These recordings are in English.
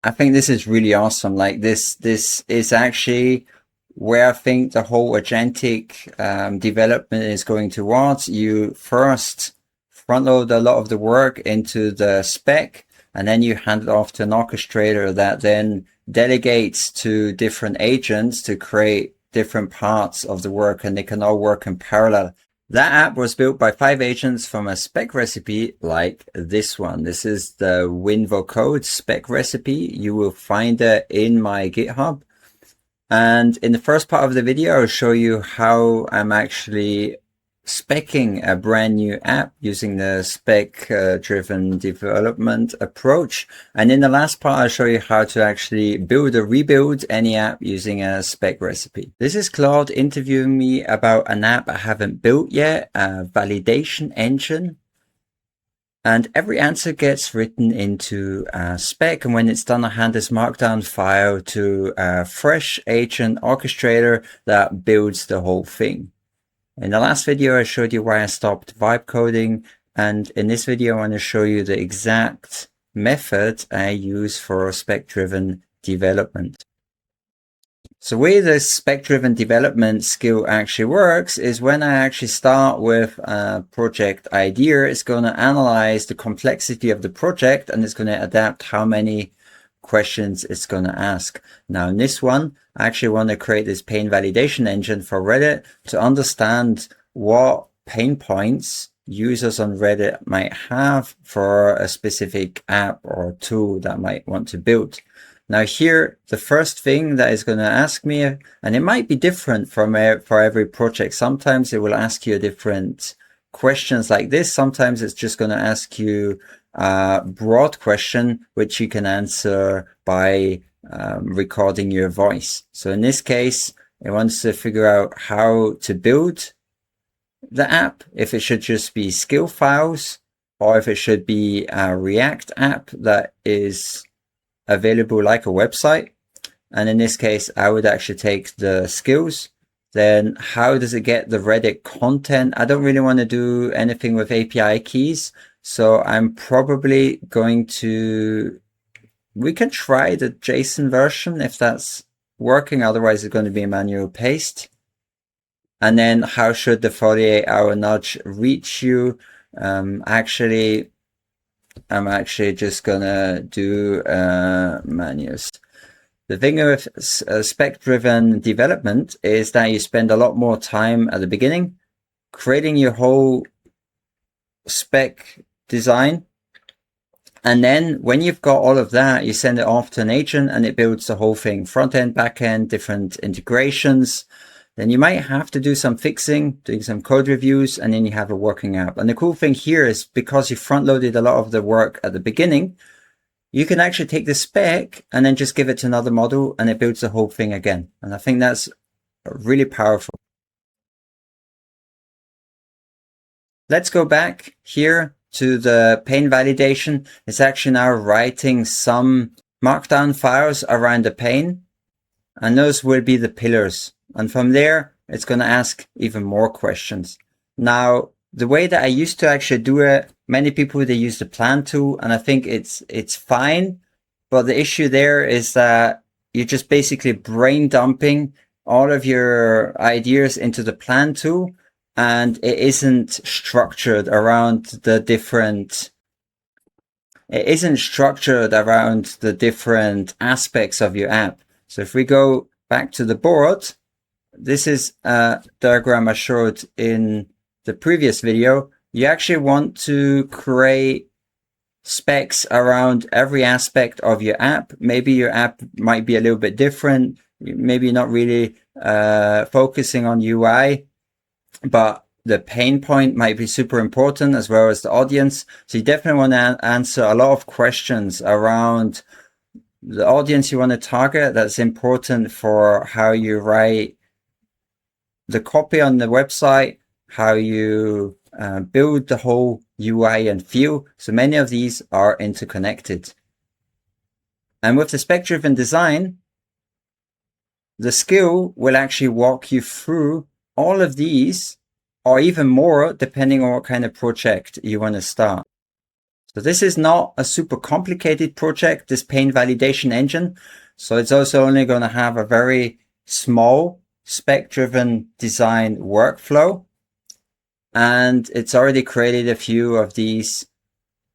I think this is really awesome. Like this is actually where I think the whole agentic development is going towards. You first front load a lot of the work into the spec, and then you hand it off to an orchestrator that then delegates to different agents to create different parts of the work, and they can all work in parallel. That app was built by 5 agents from a spec recipe like this one. This is the WinVoCode spec recipe. You will find it in my GitHub. And in the first part of the video, I'll show you how I'm actually speccing a brand new app using the spec-driven development approach. And in the last part, I'll show you how to actually build or rebuild any app using a spec recipe. This is Claude interviewing me about an app I haven't built yet, a validation engine. And every answer gets written into a spec. And when it's done, I hand this markdown file to a fresh agent orchestrator that builds the whole thing. In the last video, I showed you why I stopped vibe coding. And in this video, I want to show you the exact method I use for spec-driven development. So the way the spec-driven development skill actually works is when I actually start with a project idea, it's going to analyze the complexity of the project and it's going to adapt how many questions it's going to ask. Now in this one, I actually want to create this pain validation engine for Reddit to understand what pain points users on Reddit might have for a specific app or tool that I might want to build. Now here, the first thing that is going to ask me, and it might be different for every project. Sometimes it will ask you different questions like this. Sometimes it's just going to ask you a broad question, which you can answer by recording your voice. So in this case, it wants to figure out how to build the app, if it should just be skill files, or if it should be a React app that is available like a website. And in this case, I would actually take the skills. Then how does it get the Reddit content? I don't really want to do anything with API keys. So I'm probably going to, we can try the JSON version if that's working. Otherwise it's going to be a manual paste. And then how should the 48-hour nudge reach you? I'm actually just gonna do manuals. The thing with spec-driven development is that you spend a lot more time at the beginning creating your whole spec design. And then when you've got all of that, you send it off to an agent and it builds the whole thing, front end, back end, different integrations. Then you might have to do some fixing, doing some code reviews, and then you have a working app. And the cool thing here is because you front loaded a lot of the work at the beginning, you can actually take the spec and then just give it to another model and it builds the whole thing again. And I think that's really powerful. Let's go back here to the pain validation. It's actually now writing some markdown files around the pain, and those will be the pillars. And from there, it's going to ask even more questions. Now, the way that I used to actually do it, many people, they use the plan tool, and I think it's fine. But the issue there is that you're just basically brain dumping all of your ideas into the plan tool, and it isn't structured around the different aspects of your app. So if we go back to the board, this is a diagram I showed in the previous video. You actually want to create specs around every aspect of your app. Maybe your app might be a little bit different. Maybe you're not really focusing on UI, but the pain point might be super important as well as the audience. So you definitely want to answer a lot of questions around the audience you want to target. That's important for how you write the copy on the website, how you build the whole UI and feel. So many of these are interconnected. And with the spec-driven design, the skill will actually walk you through all of these, or even more, depending on what kind of project you want to start. So this is not a super complicated project, this paint validation engine. So it's also only going to have a very small spec-driven design workflow. And it's already created a few of these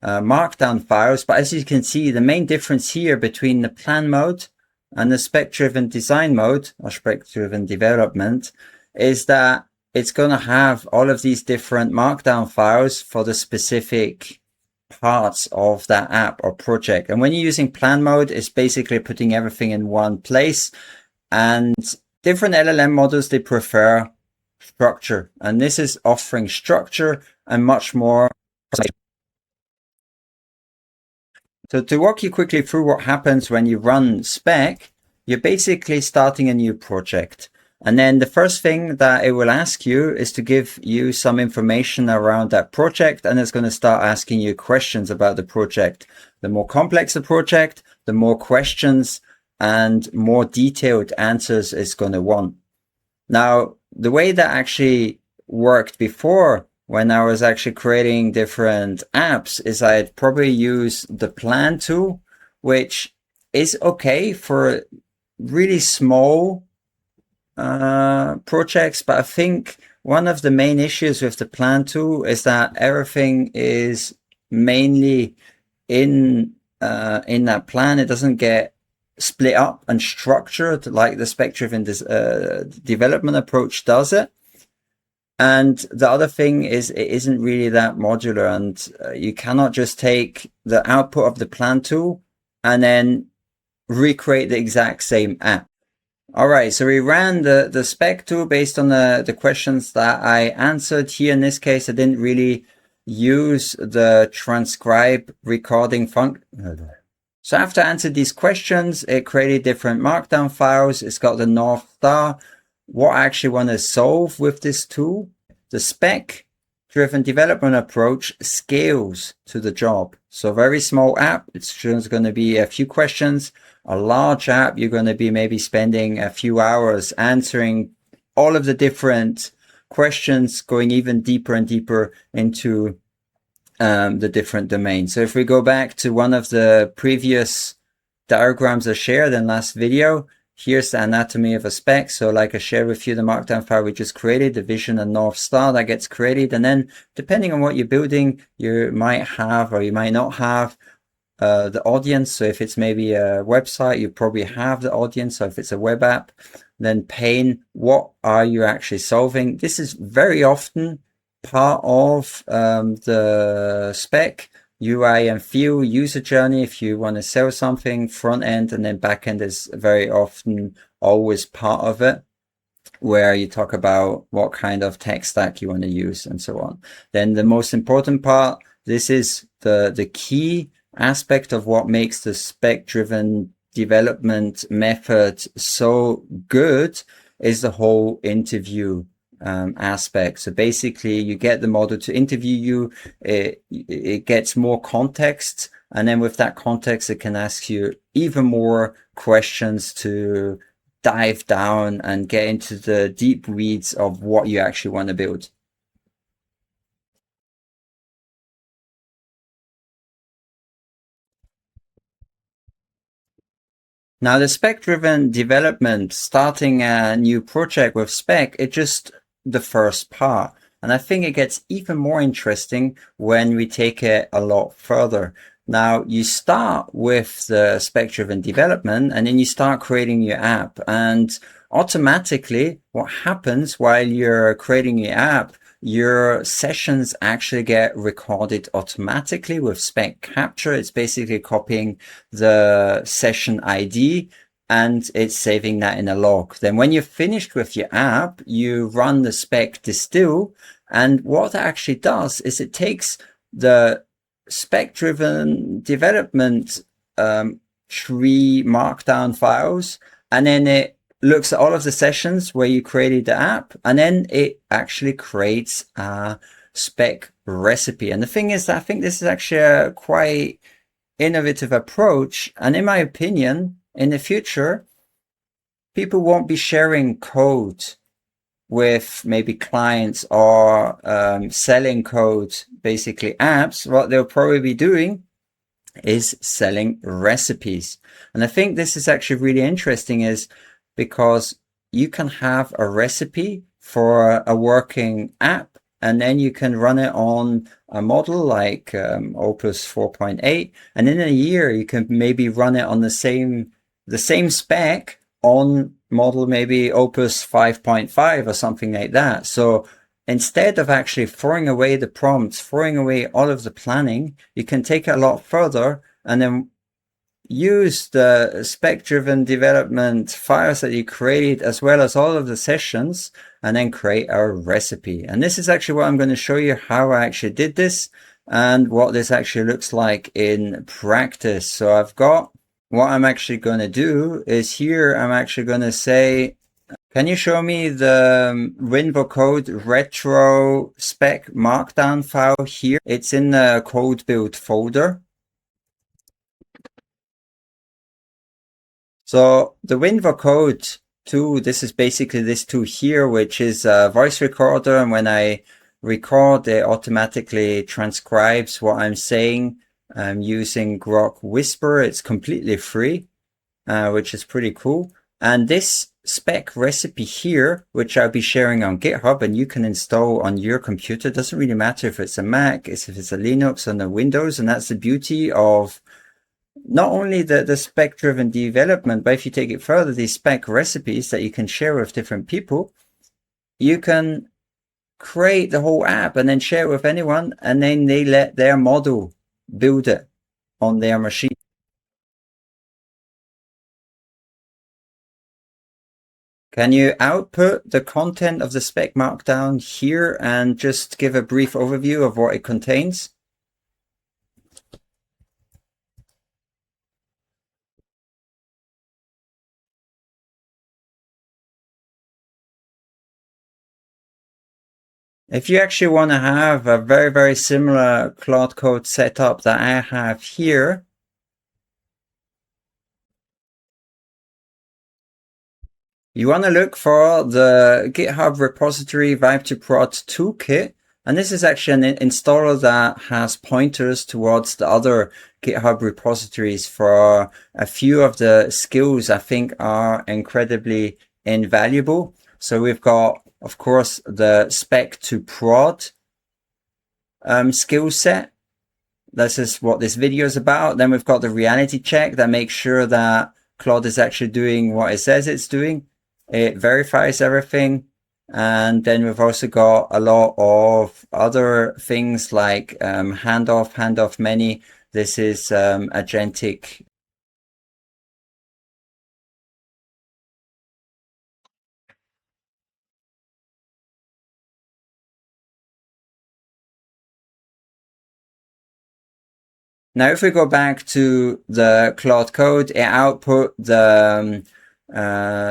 markdown files. But as you can see, the main difference here between the plan mode and the spec-driven design mode or spec-driven development is that it's going to have all of these different markdown files for the specific parts of that app or project. And when you're using plan mode, it's basically putting everything in one place. And different LLM models, they prefer structure. And this is offering structure and much more. So to walk you quickly through what happens when you run Spec, you're basically starting a new project. And then the first thing that it will ask you is to give you some information around that project. And it's going to start asking you questions about the project. The more complex the project, the more questions and more detailed answers it's going to want. Now, the way that actually worked before when I was actually creating different apps is I'd probably use the plan tool, which is okay for really small projects, but I think one of the main issues with the plan tool is that everything is mainly in that plan. It doesn't get split up and structured like the spec-driven development approach does it. And the other thing is it isn't really that modular, and you cannot just take the output of the plan tool and then recreate the exact same app. All right, so we ran the spec tool based on the questions that I answered. Here in this case, I didn't really use the transcribe recording function. So after I answered these questions, it created different markdown files. It's got the North Star. What I actually want to solve with this tool, the spec-driven development approach scales to the job. So a very small app, it's just going to be a few questions. A large app, you're going to be maybe spending a few hours answering all of the different questions, going even deeper and deeper into the different domains. So if we go back to one of the previous diagrams I shared in last video, here's the anatomy of a spec. So like I shared with you, the markdown file we just created, the vision and North Star that gets created. And then depending on what you're building, you might have or you might not have the audience. So if it's maybe a website, you probably have the audience. So if it's a web app, then pain, what are you actually solving? This is very often part of the spec UI and feel user journey. If you want to sell something, front end and then back end is very often always part of it, where you talk about what kind of tech stack you want to use and so on. Then the most important part, this is the key aspect of what makes the spec-driven development method so good, is the whole interview aspect. So basically you get the model to interview you, it gets more context, and then with that context it can ask you even more questions to dive down and get into the deep weeds of what you actually want to build. Now, the spec-driven development, starting a new project with spec, it's just the first part. And I think it gets even more interesting when we take it a lot further. Now, you start with the spec-driven development and then you start creating your app. And automatically, what happens while you're creating your app, your sessions actually get recorded automatically with spec capture. It's basically copying the session ID and it's saving that in a log. Then when you're finished with your app, you run the spec distill. And what that actually does is it takes the spec-driven development tree markdown files, and then it looks at all of the sessions where you created the app, and then it actually creates a spec recipe. And the thing is that I think this is actually a quite innovative approach. And in my opinion, in the future, people won't be sharing code with maybe clients or selling code, basically apps, what they'll probably be doing is selling recipes. And I think this is actually really interesting is because you can have a recipe for a working app, and then you can run it on a model like Opus 4.8, and in a year you can maybe run it on the same spec on model maybe Opus 5.5 or something like that. So instead of actually throwing away the prompts, throwing away all of the planning, you can take it a lot further and then use the spec-driven development files that you create as well as all of the sessions and then create our recipe. And this is actually what I'm going to show you how I actually did this and what this actually looks like in practice. So I've got what I'm actually going to do is here I'm actually going to say, can you show me the WinVoCode retro spec markdown file here? It's in the code build folder. So the WinVoCode tool, this is basically this tool here, which is a voice recorder. And when I record, it automatically transcribes what I'm saying. I'm using Grok Whisper. It's completely free, which is pretty cool. And this spec recipe here, which I'll be sharing on GitHub and you can install on your computer. It doesn't really matter if it's a Mac, if it's a Linux or a Windows. And that's the beauty of not only the spec-driven development, but if you take it further, these spec recipes that you can share with different people, you can create the whole app and then share it with anyone, and then they let their model build it on their machine. Can you output the content of the spec markdown here and just give a brief overview of what it contains? If you actually want to have a very, very similar Claude Code setup that I have here, you want to look for the GitHub repository Vibe2Prod toolkit. And this is actually an installer that has pointers towards the other GitHub repositories for a few of the skills I think are incredibly invaluable. So we've got, of course, the Spec2Prod skill set. This is what this video is about. Then we've got the reality check that makes sure that Claude is actually doing what it says it's doing. It verifies everything. And then we've also got a lot of other things like handoff many. This is agentic. Now, if we go back to the Claude Code, it output the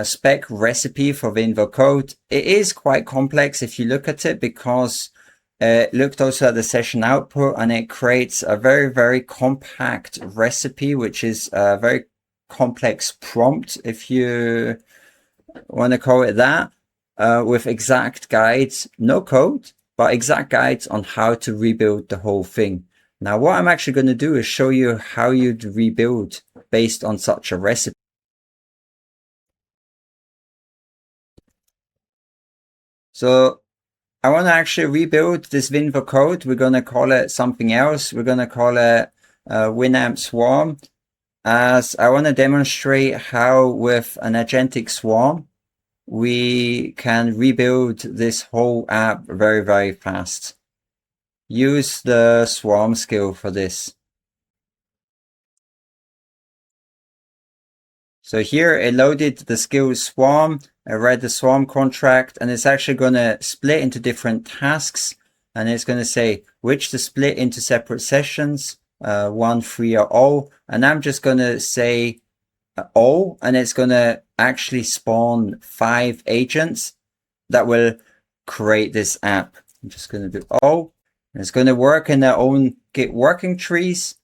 spec recipe for WinVoCode. It is quite complex if you look at it because it looked also at the session output and it creates a very, very compact recipe, which is a very complex prompt, if you want to call it that, with exact guides, no code, but exact guides on how to rebuild the whole thing. Now, what I'm actually going to do is show you how you'd rebuild based on such a recipe. So I want to actually rebuild this WinVoCode. We're going to call it something else. We're going to call it Winamp Swarm, as I want to demonstrate how with an agentic swarm, we can rebuild this whole app very, very fast. Use the swarm skill for this. So here it loaded the skill swarm. I read the swarm contract and it's actually going to split into different tasks. And it's going to say which to split into separate sessions, 1, 3 or all. And I'm just going to say all, and it's going to actually spawn 5 agents that will create this app. I'm just going to do all. And it's going to work in their own Git working trees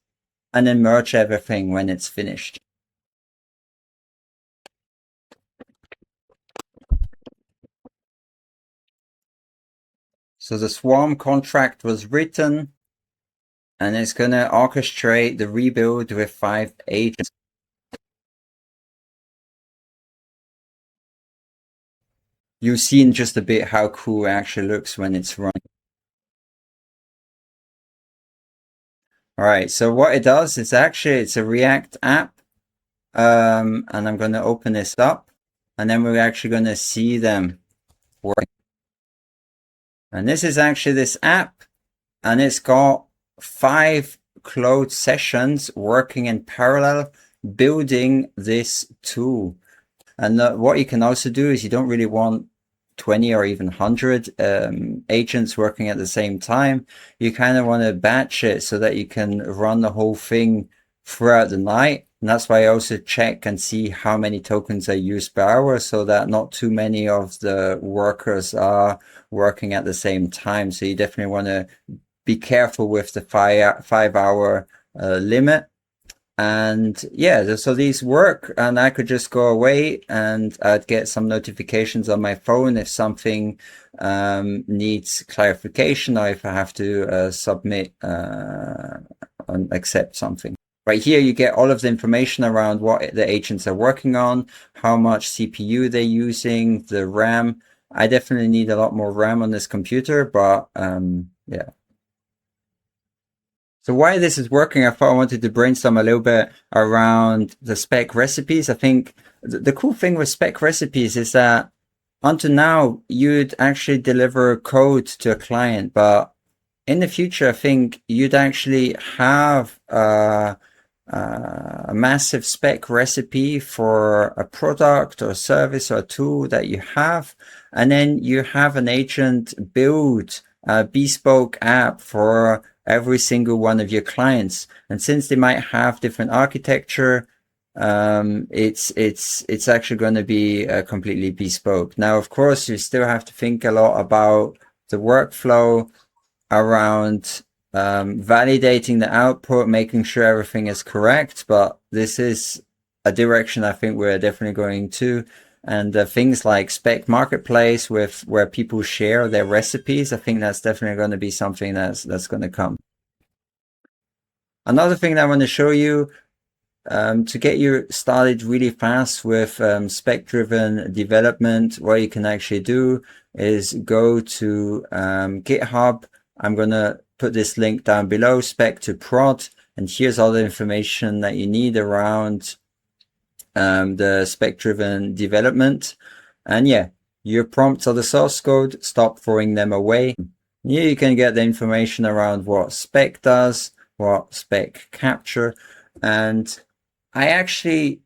and then merge everything when it's finished. So the Swarm contract was written, and it's going to orchestrate the rebuild with 5 agents. You'll see in just a bit how cool it actually looks when it's running. All right, so what it does is actually it's a React app, and I'm going to open this up, and then we're actually going to see them working. And this is actually this app, and it's got 5 Claude sessions working in parallel, building this tool. And what you can also do is you don't really want 20 or even 100 agents working at the same time. You kind of want to batch it so that you can run the whole thing throughout the night. And that's why I also check and see how many tokens are used per hour so that not too many of the workers are working at the same time. So you definitely want to be careful with the 5-hour limit. And yeah, so these work, and I could just go away and I'd get some notifications on my phone if something needs clarification, or if I have to submit and accept something. Right here, you get all of the information around what the agents are working on, how much CPU they're using, the RAM. I definitely need a lot more RAM on this computer, but yeah. So while this is working, I thought I wanted to brainstorm a little bit around the spec recipes. I think the cool thing with spec recipes is that until now, you'd actually deliver code to a client, but in the future, I think you'd actually have a massive spec recipe for a product or a service or a tool that you have, and then you have an agent build a bespoke app for every single one of your clients. And since they might have different architecture, it's actually going to be completely bespoke. Now, of course, you still have to think a lot about the workflow around validating the output, making sure everything is correct. But this is a direction I think we're definitely going to. And things like Spec Marketplace where people share their recipes, I think that's definitely going to be something that's going to come. Another thing that I want to show you to get you started really fast with spec-driven development, what you can actually do is go to GitHub. I'm going to put this link down below, spec to prod, and here's all the information that you need around the spec-driven development. And yeah, your prompts are the source code, stop throwing them away. Here you can get the information around what spec does, what spec capture, and I actually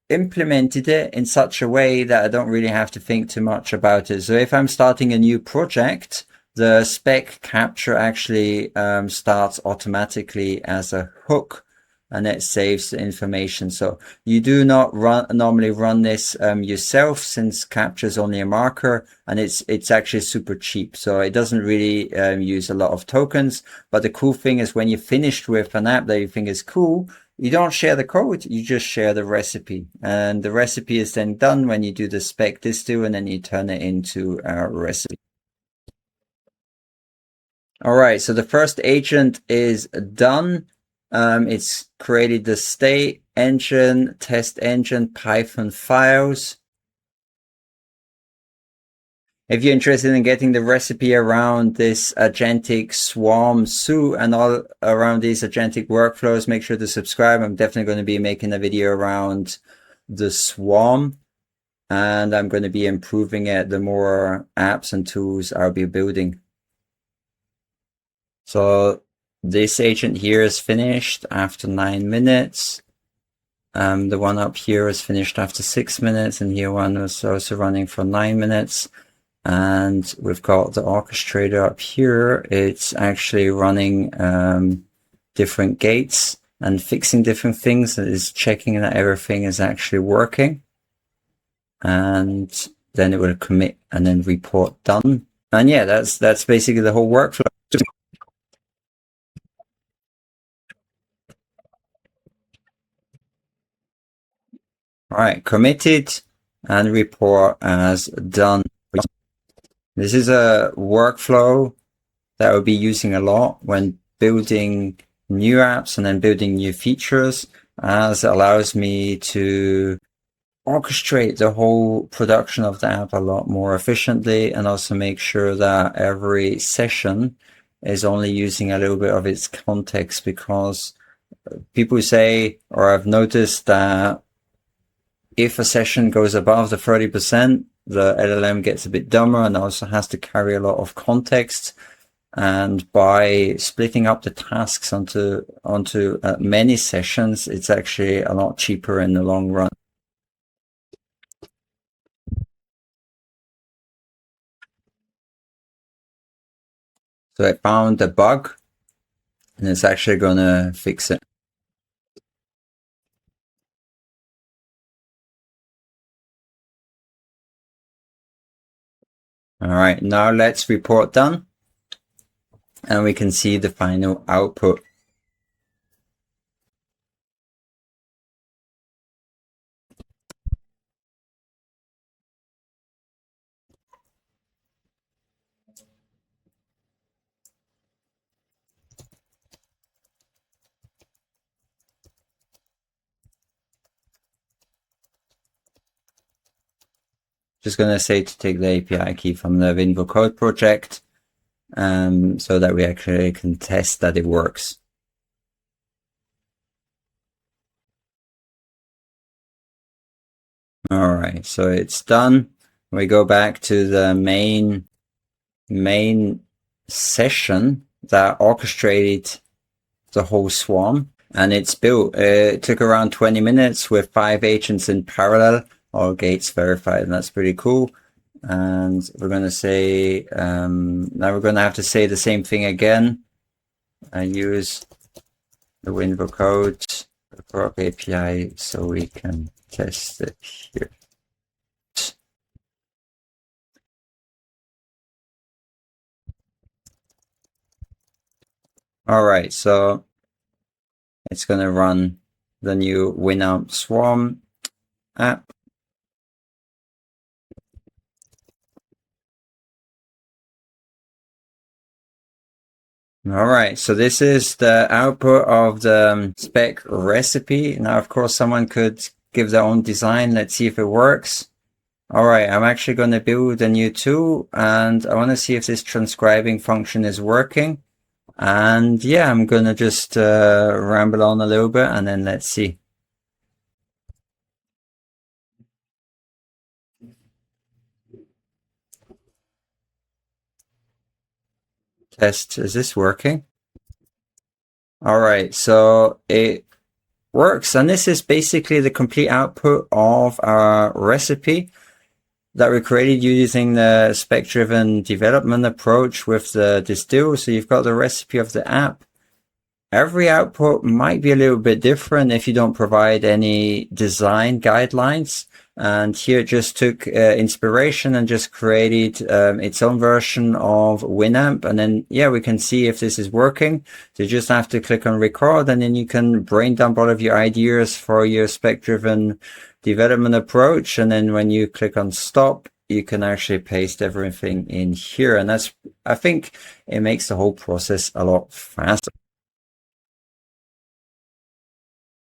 implemented it in such a way that I don't really have to think too much about it. So if I'm starting a new project, the spec capture actually starts automatically as a hook, and it saves the information. So you do not normally run this yourself, since capture is only a marker, and it's actually super cheap. So it doesn't really use a lot of tokens. But the cool thing is when you're finished with an app that you think is cool, you don't share the code, you just share the recipe. And the recipe is then done when you do the spec distill, and then you turn it into a recipe. All right, so the first agent is done. It's created the state engine, test engine, Python files. If you're interested in getting the recipe around this agentic swarm suite and all around these agentic workflows, make sure to subscribe. I'm definitely going to be making a video around the swarm, and I'm going to be improving it the more apps and tools I'll be building. So this agent here is finished after 9 minutes. The one up here is finished after 6 minutes, and here one was also running for 9 minutes. And we've got the orchestrator up here. It's actually running different gates and fixing different things. It is checking that everything is actually working. And then it will commit and then report done. And yeah, that's basically the whole workflow. All right, committed and report as done. This is a workflow that I'll be using a lot when building new apps and then building new features, as it allows me to orchestrate the whole production of the app a lot more efficiently, and also make sure that every session is only using a little bit of its context, because people say, or I've noticed that if a session goes above the 30%, the LLM gets a bit dumber and also has to carry a lot of context. And by splitting up the tasks onto many sessions, it's actually a lot cheaper in the long run. So I found a bug, and it's actually going to fix it. All right, now let's report done, and we can see the final output. Just going to say to take the API key from the WinVoCode project, so that we actually can test that it works. All right, so it's done. We go back to the main session that orchestrated the whole swarm, and it's built. It took around 20 minutes with 5 agents in parallel, all gates verified, and that's pretty cool. And we're going to say, now we're going to have to say the same thing again. I use the WinVoCode Grok API so we can test it here. All right, so it's going to run the new Winamp Swarm app. All right, so this is the output of the spec recipe. Now, of course, someone could give their own design. Let's see if it works. All right, I'm actually going to build a new tool, and I want to see if this transcribing function is working. And yeah, I'm going to just ramble on a little bit, and then let's see. Test, is this working? All right, so it works, and this is basically the complete output of our recipe that we created using the spec-driven development approach with the distill. So you've got the recipe of the app. Every output might be a little bit different if you don't provide any design guidelines. And here it just took inspiration and just created its own version of Winamp. And then, yeah, we can see if this is working. So you just have to click on record, and then you can brain dump all of your ideas for your spec-driven development approach. And then when you click on stop, you can actually paste everything in here. And that's, I think it makes the whole process a lot faster.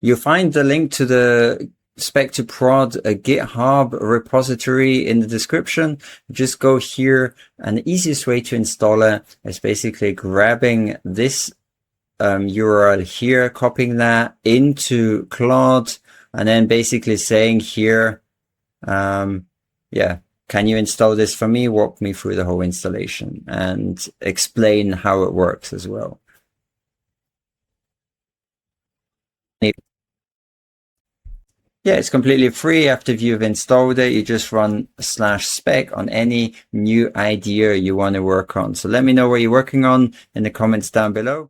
You'll find the link to the Spec to Prod a GitHub repository in the description. Just go here, and the easiest way to install it is basically grabbing this URL here, copying that into Claude, and then basically saying here, yeah, can you install this for me? Walk me through the whole installation and explain how it works as well. Yeah, it's completely free. After you've installed it, you just run /spec on any new idea you want to work on. So let me know what you're working on in the comments down below.